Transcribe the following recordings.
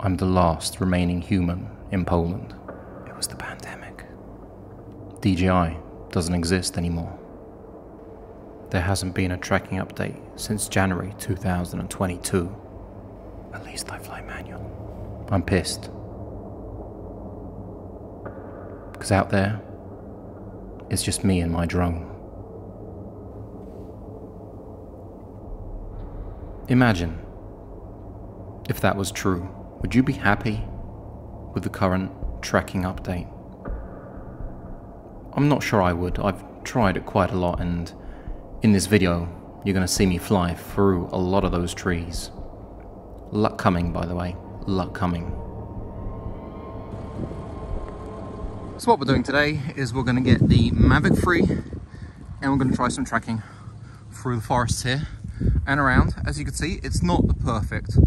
I'm the last remaining human in Poland. It was the pandemic. DJI doesn't exist anymore. There hasn't been a tracking update since January 2022. At least I fly manual. I'm pissed. Because out there, it's just me and my drone. Imagine if that was true. Would you be happy with the current tracking update? I'm not sure I would. I've tried it quite a lot, and in this video you're going to see me fly through a lot of those trees. Luck coming, by the way. Luck coming. So what we're doing today is we're going to get the Mavic 3 and we're going to try some tracking through the forests here and around. As you can see, it's not the perfect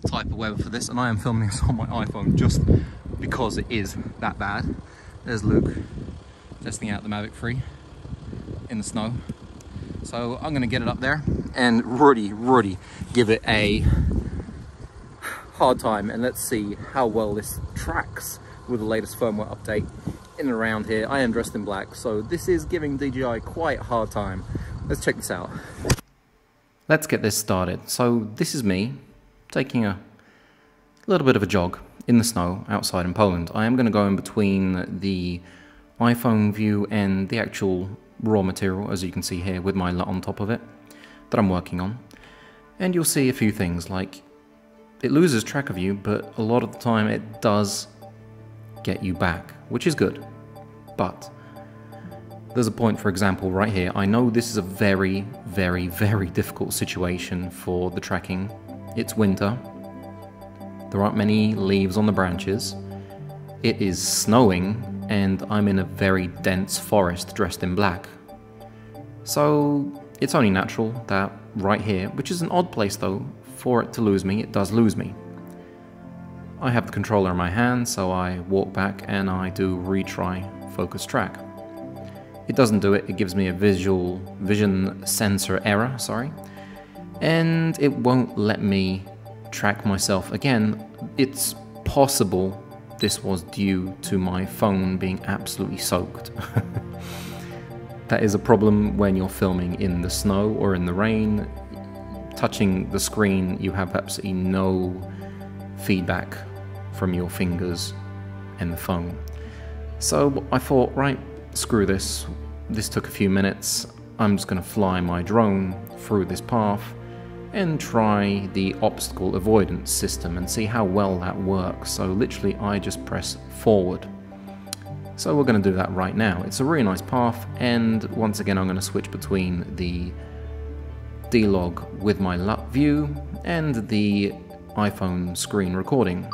type of weather for this, and I am filming this on my iPhone just because it is that bad. There's Luke testing out the Mavic 3 in the snow. So I'm going to get it up there and really give it a hard time, and let's see how well this tracks with the latest firmware update in and around here. I am dressed in black, so this is giving DJI quite a hard time. Let's check this out. Let's get this started. So this is me taking a little bit of a jog in the snow outside in Poland. I am going to go in between the iPhone view and the actual raw material, as you can see here with my LUT on top of it, that I'm working on. And you'll see a few things, like it loses track of you, but a lot of the time it does get you back, which is good. But there's a point, for example, right here. I know this is a very difficult situation for the tracking. It's winter. There aren't many leaves on the branches. It is snowing, and I'm in a very dense forest dressed in black. So it's only natural that right here, which is an odd place though, for it to lose me, it does lose me. I have the controller in my hand, so I walk back and I do retry focus track. It doesn't do it, it gives me a vision sensor error, and it won't let me track myself again. It's possible this was due to my phone being absolutely soaked. That is a problem when you're filming in the snow or in the rain. Touching the screen, you have absolutely no feedback from your fingers and the phone. So I thought, right, screw this. This took a few minutes. I'm just going to fly my drone through this path and try the obstacle avoidance system and see how well that works. So literally I just press forward. So we're going to do that right now. It's a really nice path, and once again I'm going to switch between the D-Log with my LUT view and the iPhone screen recording.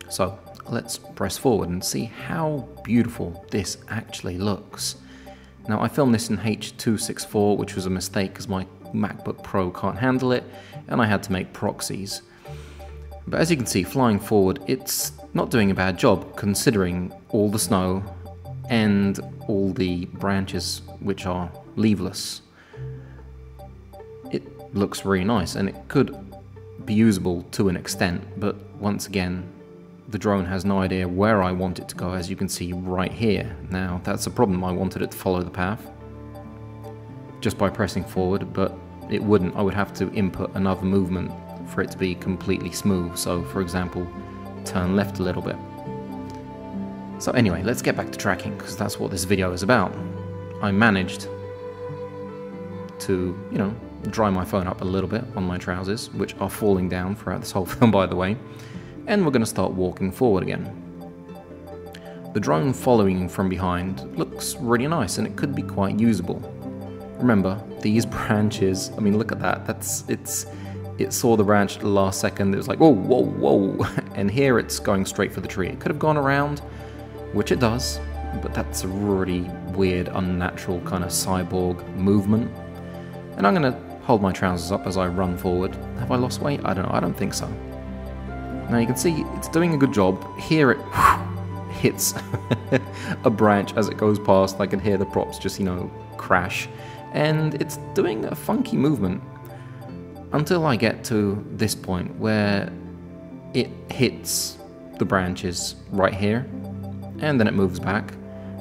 So let's press forward and see how beautiful this actually looks. Now I filmed this in H.264, which was a mistake because my MacBook Pro can't handle it, and I had to make proxies. But as you can see, flying forward, it's not doing a bad job considering all the snow and all the branches which are leafless. It looks really nice, and it could be usable to an extent, but once again, the drone has no idea where I want it to go, as you can see right here. Now, that's a problem. I wanted it to follow the path just by pressing forward, but it wouldn't. I would have to input another movement for it to be completely smooth. So, for example, turn left a little bit. So anyway, let's get back to tracking, because that's what this video is about. I managed to, dry my phone up a little bit on my trousers, which are falling down throughout this whole film, by the way. And we're going to start walking forward again. The drone following from behind looks really nice, and it could be quite usable. Remember, these branches, I mean, look at that. It saw the branch at the last second. It was like, whoa. And here it's going straight for the tree. It could have gone around, which it does, but that's a really weird, unnatural kind of cyborg movement. And I'm going to hold my trousers up as I run forward. Have I lost weight? I don't know. I don't think so. Now you can see it's doing a good job. Here it hits a branch as it goes past. I can hear the props just, crash. And it's doing a funky movement until I get to this point where it hits the branches right here, and then it moves back,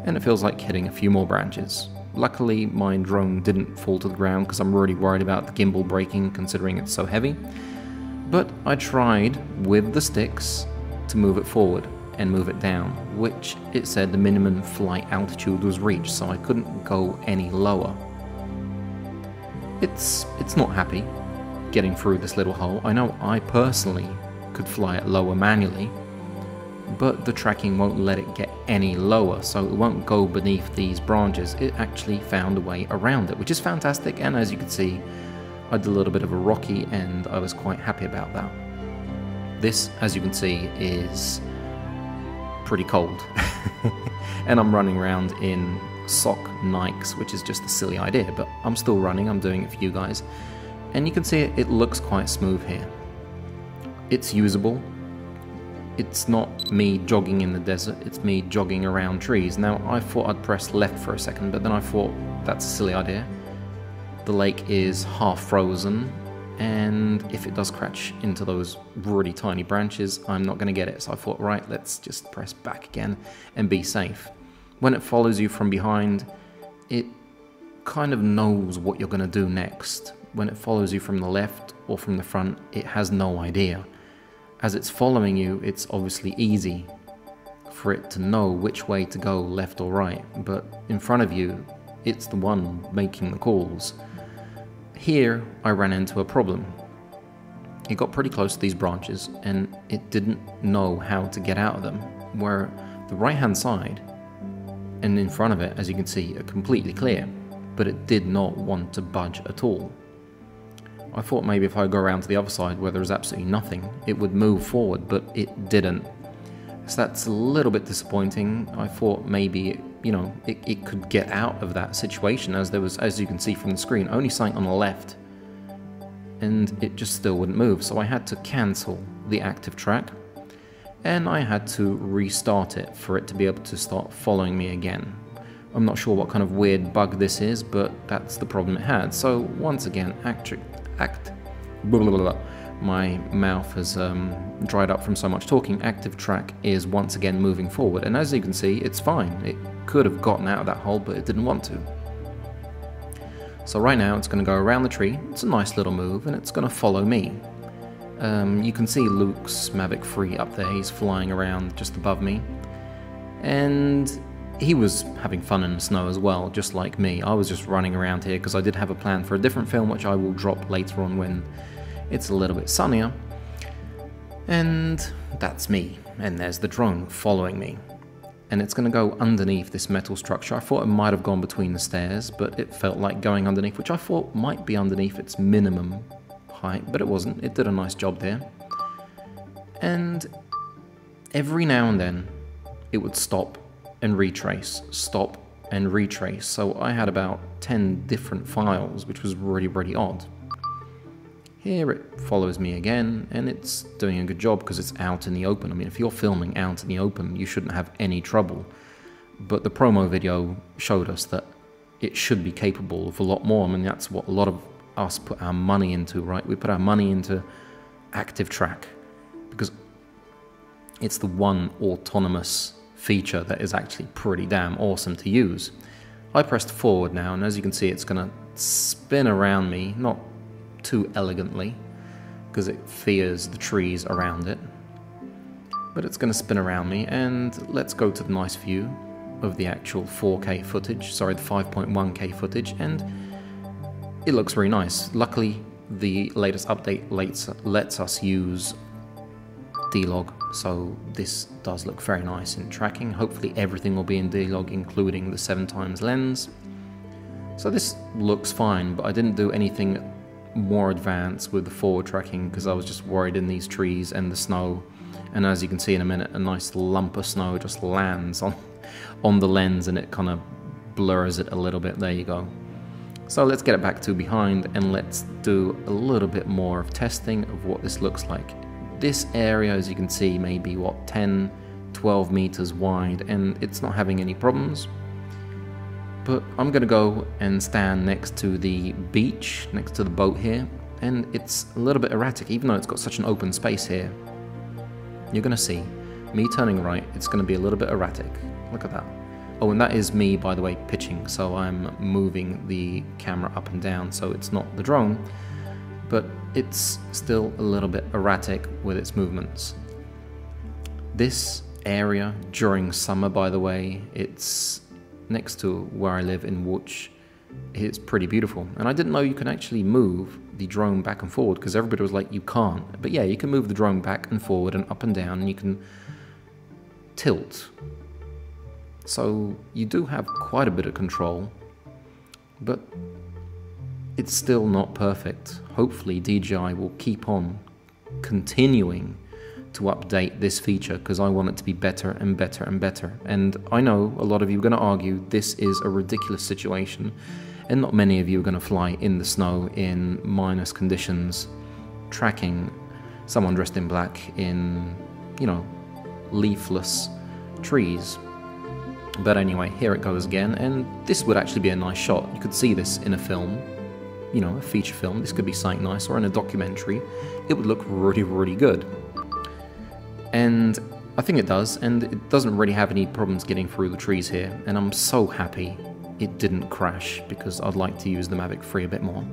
and it feels like hitting a few more branches. Luckily, my drone didn't fall to the ground because I'm really worried about the gimbal breaking considering it's so heavy. But I tried with the sticks to move it forward and move it down, which it said the minimum flight altitude was reached, so I couldn't go any lower. It's not happy getting through this little hole. I know I personally could fly it lower manually, but the tracking won't let it get any lower, so it won't go beneath these branches. It actually found a way around it, which is fantastic, and as you can see, I did a little bit of a rocky, and I was quite happy about that. This, as you can see, is pretty cold, and I'm running around in sock Nikes, which is just a silly idea, but I'm still running, I'm doing it for you guys, and you can see it looks quite smooth here. It's usable. It's not me jogging in the desert, it's me jogging around trees. Now, I thought I'd press left for a second, but then I thought that's a silly idea. The lake is half frozen, and if it does crash into those really tiny branches, I'm not going to get it. So I thought, right, let's just press back again and be safe. When it follows you from behind, it kind of knows what you're going to do next. When it follows you from the left or from the front, it has no idea. As it's following you, it's obviously easy for it to know which way to go, left or right, but in front of you, it's the one making the calls. Here, I ran into a problem. It got pretty close to these branches, and it didn't know how to get out of them, where the right-hand side and in front of it, as you can see, are completely clear, but it did not want to budge at all. I thought maybe if I go around to the other side where there's absolutely nothing, it would move forward, but it didn't. So that's a little bit disappointing. I thought maybe, you know, it could get out of that situation, as there was, as you can see from the screen, only something on the left, and it just still wouldn't move. So I had to cancel the active track, and I had to restart it for it to be able to start following me again. I'm not sure what kind of weird bug this is, but that's the problem it had. So once again, my mouth has dried up from so much talking. Active track is once again moving forward, and as you can see, it's fine. It could have gotten out of that hole, but it didn't want to. So right now it's going to go around the tree. It's a nice little move, and it's going to follow me. You can see Luke's Mavic 3 up there. He's flying around just above me, and he was having fun in the snow as well, just like me. I was just running around here because I did have a plan for a different film, which I will drop later on when it's a little bit sunnier. And that's me. And there's the drone following me. And it's going to go underneath this metal structure. I thought it might have gone between the stairs, but it felt like going underneath, which I thought might be underneath its minimum height, but it wasn't. It did a nice job there. And every now and then, it would stop and retrace, stop and retrace. So I had about 10 different files, which was really odd. Here it follows me again, and it's doing a good job because it's out in the open. I mean, if you're filming out in the open, you shouldn't have any trouble. But the promo video showed us that it should be capable of a lot more. I mean, that's what a lot of us put our money into, right? We put our money into active track because it's the one autonomous feature that is actually pretty damn awesome to use. I pressed forward now, and as you can see, it's going to spin around me, not too elegantly because it fears the trees around it, but it's going to spin around me. And let's go to the nice view of the actual 4K footage, sorry, the 5.1K footage, and it looks very nice. Luckily, the latest update lets us use D-Log, so this does look very nice in tracking. Hopefully everything will be in D-Log, including the 7x lens. So this looks fine, but I didn't do anything more advanced with the forward tracking because I was just worried in these trees and the snow. And as you can see in a minute, a nice lump of snow just lands on the lens, and it kind of blurs it a little bit. There you go. So let's get it back to behind, and let's do a little bit more of testing of what this looks like. This area, as you can see, may be, what, 10, 12 meters wide, and it's not having any problems. But I'm going to go and stand next to the beach, next to the boat here, and it's a little bit erratic, even though it's got such an open space here. you're going to see me turning right. It's going to be a little bit erratic. Look at that. Oh, and that is me, by the way, pitching. So I'm moving the camera up and down. So it's not the drone, but it's still a little bit erratic with its movements. This area during summer, by the way, it's next to where I live in Łódź. It's pretty beautiful. And I didn't know you can actually move the drone back and forward, because everybody was like, you can't. But yeah, you can move the drone back and forward and up and down, and you can tilt. So you do have quite a bit of control, but it's still not perfect. Hopefully DJI will keep on continuing to update this feature, because I want it to be better and better and better. And I know a lot of you are going to argue this is a ridiculous situation, and not many of you are going to fly in the snow in minus conditions, tracking someone dressed in black in, you know, leafless trees. But anyway, here it goes again, and this would actually be a nice shot. You could see this in a film, you know, a feature film. This could be something nice, or in a documentary. It would look really, really good. And I think it does, and it doesn't really have any problems getting through the trees here, and I'm so happy it didn't crash, because I'd like to use the Mavic 3 a bit more.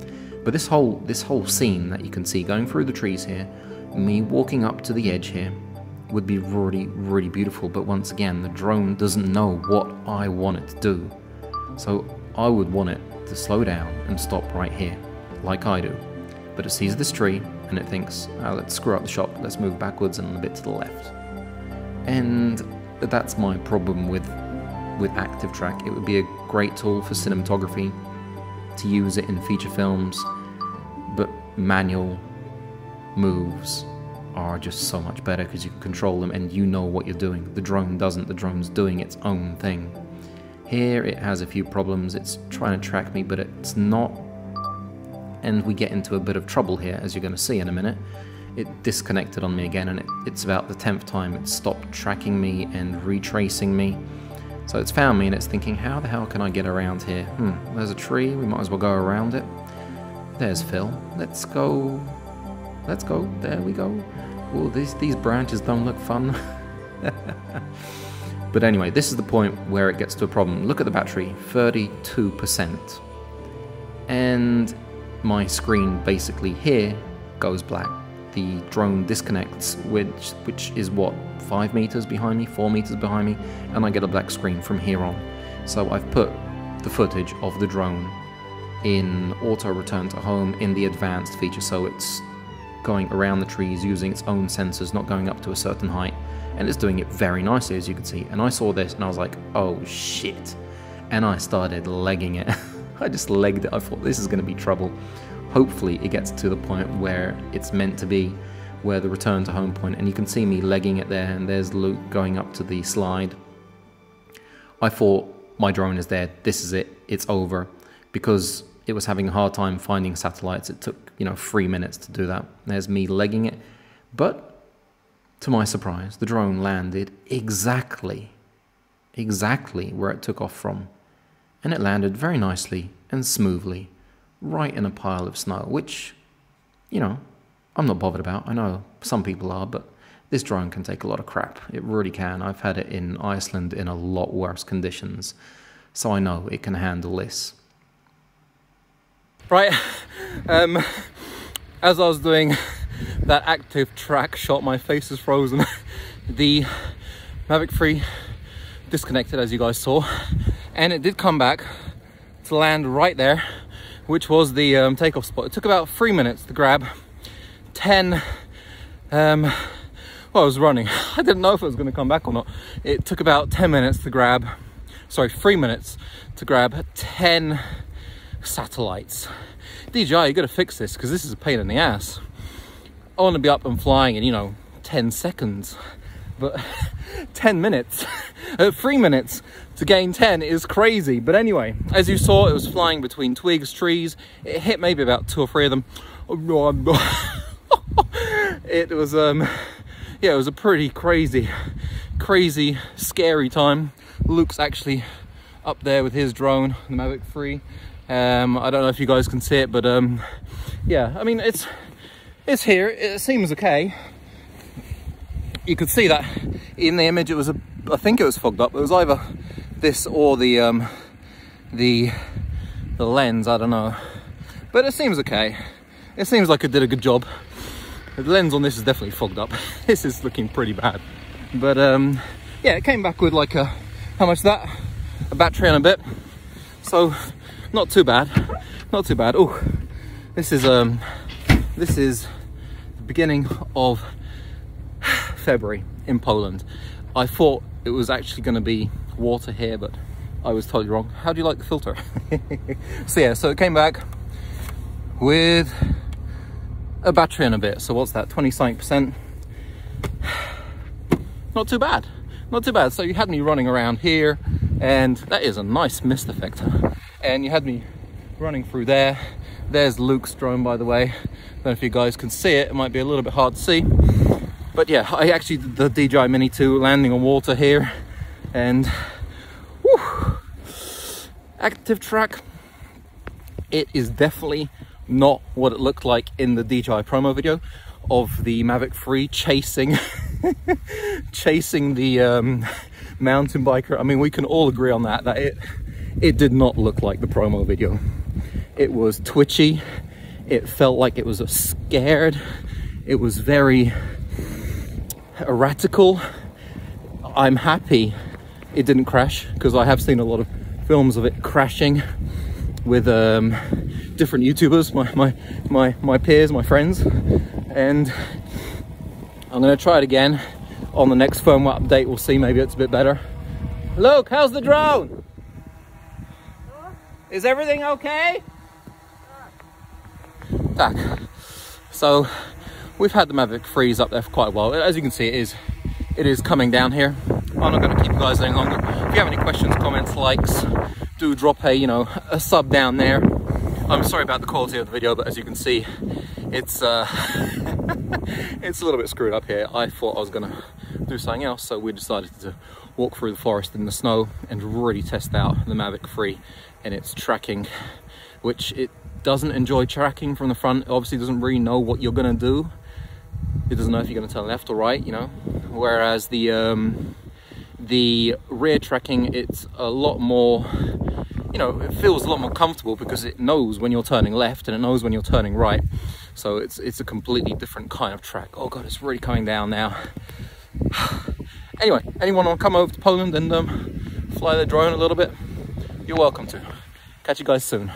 But this whole scene that you can see going through the trees here, me walking up to the edge here, would be really, really beautiful. But once again, the drone doesn't know what I want it to do. So I would want it to slow down and stop right here, like I do. But it sees this tree and it thinks, oh, let's screw up the shot, let's move backwards and a bit to the left. And that's my problem with Active Track. It would be a great tool for cinematography, to use it in feature films, but manual moves are just so much better, because you can control them and you know what you're doing. The drone doesn't. The drone's doing its own thing. Here it has a few problems. It's trying to track me, but it's not. And we get into a bit of trouble here, as you're going to see in a minute. It disconnected on me again, and it's about the 10th time it stopped tracking me and retracing me. So it's found me and it's thinking, how the hell can I get around here? There's a tree, we might as well go around it. There's Phil. Let's go. Let's go. There we go. Oh, these branches don't look fun. But anyway, this is the point where it gets to a problem. Look at the battery, 32%. And my screen basically here goes black. The drone disconnects, which is what, 5 meters behind me, 4 meters behind me, and I get a black screen from here on. So I've put the footage of the drone in auto return to home in the advanced feature, so it's going around the trees using its own sensors, not going up to a certain height, and it's doing it very nicely, as you can see. And I saw this and I was like, oh shit, and I started legging it. I just legged it. I thought this is going to be trouble. Hopefully it gets to the point where it's meant to be, where the return to home point, and you can see me legging it there, and there's Luke going up to the slide. I thought, my drone is dead, this is it, it's over, because it was having a hard time finding satellites. It took, 3 minutes to do that. There's me legging it, but to my surprise, the drone landed exactly where it took off from, and it landed very nicely and smoothly right in a pile of snow, which, I'm not bothered about. I know some people are, but this drone can take a lot of crap. It really can. I've had it in Iceland in a lot worse conditions, so I know it can handle this. Right, as I was doing that active track shot, my face is frozen. The Mavic 3 disconnected, as you guys saw, and it did come back to land right there, which was the takeoff spot. It took about 3 minutes to grab 10, well, I was running. I didn't know if it was going to come back or not. It took about 10 minutes to grab, sorry, 3 minutes to grab 10 satellites. DJI, you got to fix this, because this is a pain in the ass. I want to be up and flying in, 10 seconds, but 10 minutes, 3 minutes to gain 10 is crazy. But anyway, as you saw, it was flying between twigs, trees. It hit maybe about 2 or 3 of them. It was, yeah, it was a pretty crazy, scary time. Luke's actually up there with his drone, the Mavic 3. I don't know if you guys can see it, but yeah, I mean, it's here. It seems okay. you could see that in the image. It was I think it was fogged up. It was either this or the lens, I don't know, but it seems okay. It seems like it did a good job. The lens on this is definitely fogged up. This is looking pretty bad, but yeah, it came back with like a, how much is that, a battery and a bit, so not too bad, not too bad. Oh, this is the beginning of February in Poland. I thought it was actually going to be water here, but I was totally wrong. How do you like the filter? So yeah, so it came back with a battery and a bit. So what's that, 20-something%? Not too bad, not too bad. So you had me running around here, and that is a nice mist effect. And you had me running through there. There's Luke's drone, by the way. I don't know if you guys can see it. It might be a little bit hard to see, but yeah, I actually did the DJI Mini 2 landing on water here, and whew, active track. It is definitely not what it looked like in the DJI promo video of the Mavic 3 chasing chasing the mountain biker. I mean, we can all agree on that it did not look like the promo video. It was twitchy, it felt like it was scared, it was very erratical. I'm happy it didn't crash, because I have seen a lot of films of it crashing with different YouTubers, my peers, my friends, and I'm gonna try it again on the next firmware update. We'll see, maybe it's a bit better. Luke, how's the drone? Is everything okay? Tak. So we've had the Mavic 3s up there for quite a while. As you can see, it is coming down here. I'm not going to keep you guys any longer. If you have any questions, comments, likes, do drop a sub down there. I'm sorry about the quality of the video, but as you can see, it's it's a little bit screwed up here. I thought I was going to do something else, so we decided to walk through the forest in the snow and really test out the Mavic 3 and its tracking, which it doesn't enjoy tracking from the front. It obviously doesn't really know what you're going to do. It doesn't know if you're going to turn left or right, whereas the rear tracking, it's a lot more, it feels a lot more comfortable, because it knows when you're turning left and it knows when you're turning right. So it's a completely different kind of track. Oh god, it's really coming down now. Anyway, anyone want to come over to Poland and fly the drone a little bit, you're welcome to. Catch you guys soon.